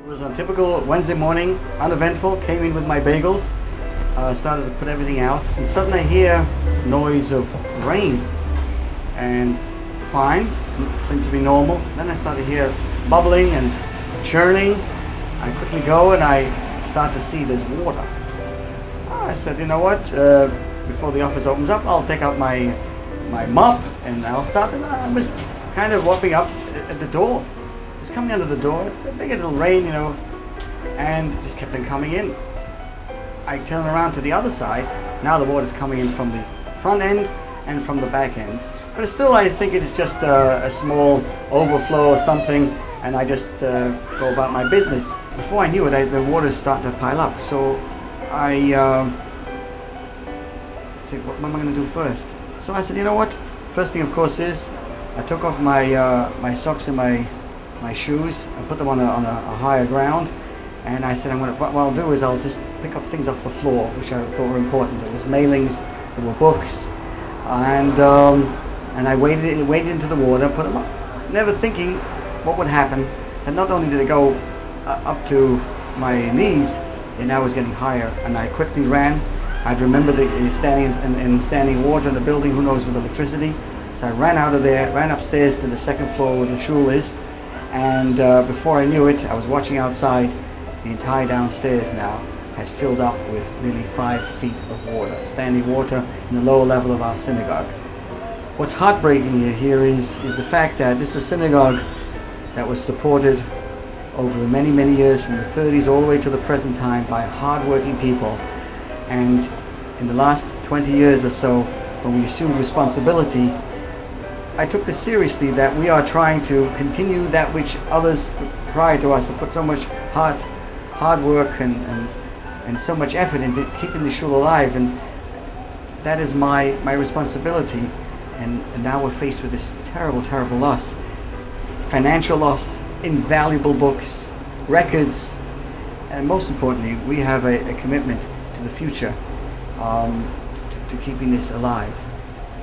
It was a typical Wednesday morning, uneventful, came in with my bagels, started to put everything out, and suddenly I hear noise of rain, and fine, seemed to be normal. Then I started to hear bubbling and churning. I quickly go and I start to see there's water. I said, you know what, before the office opens up, I'll take out my mop and I'll start. And I was kind of walking up at the door. It was coming under the door. I figured it'll rain, and it just kept on coming in. I turn around to the other side. Now the water's coming in from the front end and from the back end. But still, I think it is just a small overflow or something, and I just go about my business. Before I knew it, the water's starting to pile up. So I think, what am I going to do first? So I said, you know what? First thing, of course, is I took off my socks and my shoes and put them on a higher ground. And I said, what I'll do is I'll just pick up things off the floor, which I thought were important. There was mailings, there were books, and I waded into the water, put them up, never thinking what would happen. And not only did it go up to my knees, it now was getting higher, and I quickly ran. I'd remember the standing water in the building, who knows with electricity. So I ran out of there, ran upstairs to the second floor where the Shul is, and before I knew it, I was watching outside. The entire downstairs now had filled up with nearly 5 feet of water, standing water in the lower level of our synagogue. What's heartbreaking here is the fact that this is a synagogue that was supported over the many, many years, from the 30s all the way to the present time, by hard-working people. And in the last 20 years or so, when we assumed responsibility, I took this seriously, that we are trying to continue that which others prior to us have put so much hard work and so much effort into keeping the Shul alive, and that is my responsibility. And now we're faced with this terrible, terrible loss. Financial loss, invaluable books, records, and most importantly, we have a commitment to the future, to keeping this alive.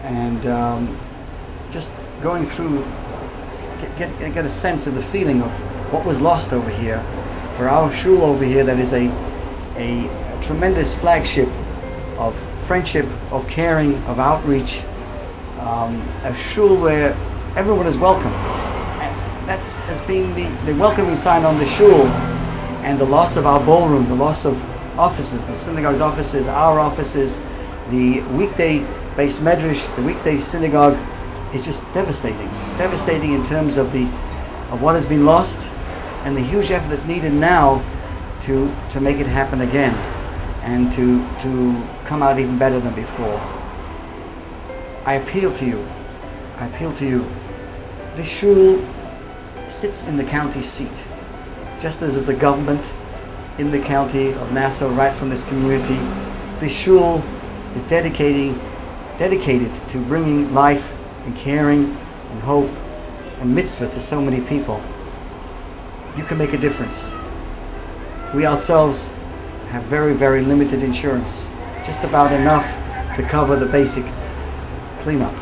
And just going through, get a sense of the feeling of what was lost over here. For our Shul over here, that is a tremendous flagship of friendship, of caring, of outreach, a Shul where everyone is welcome. And that's being the welcoming sign on the Shul. And the loss of our ballroom, the loss of offices, the synagogue's offices, our offices, the weekday-based medrash, the weekday synagogue, is just devastating. Devastating in terms of what has been lost, and the huge effort that's needed now to make it happen again, and to come out even better than before. I appeal to you. This Shul sits in the county seat, just as there's a government in the county of Nassau, right from this community. This Shul is dedicated to bringing life and caring and hope and mitzvah to so many people. You can make a difference. We ourselves have very, very limited insurance, just about enough to cover the basic cleanup.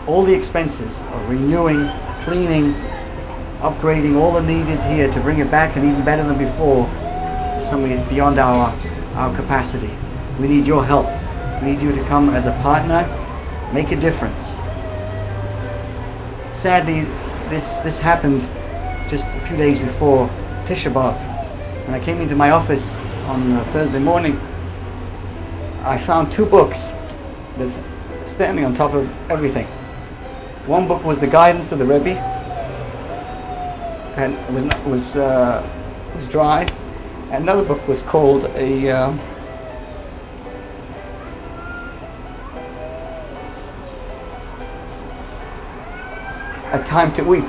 All the expenses of renewing, cleaning, upgrading, all the needed here to bring it back and even better than before is something beyond our capacity. We need your help. We need you to come as a partner, make a difference. Sadly, this happened just a few days before Chabad. When I came into my office on Thursday morning, I found 2 books that were standing on top of everything. One book was the guidance of the Rebbe, and it was dry. Another book was called A Time to Weep.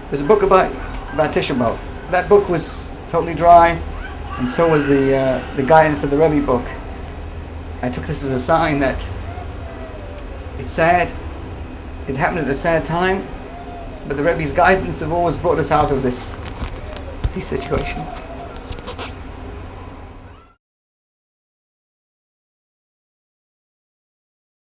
There's a book about Chabad. That book was totally dry, and so was the guidance of the Rebbe book. I took this as a sign that it's sad. It happened at a sad time, but the Rebbe's guidance have always brought us out of these situations.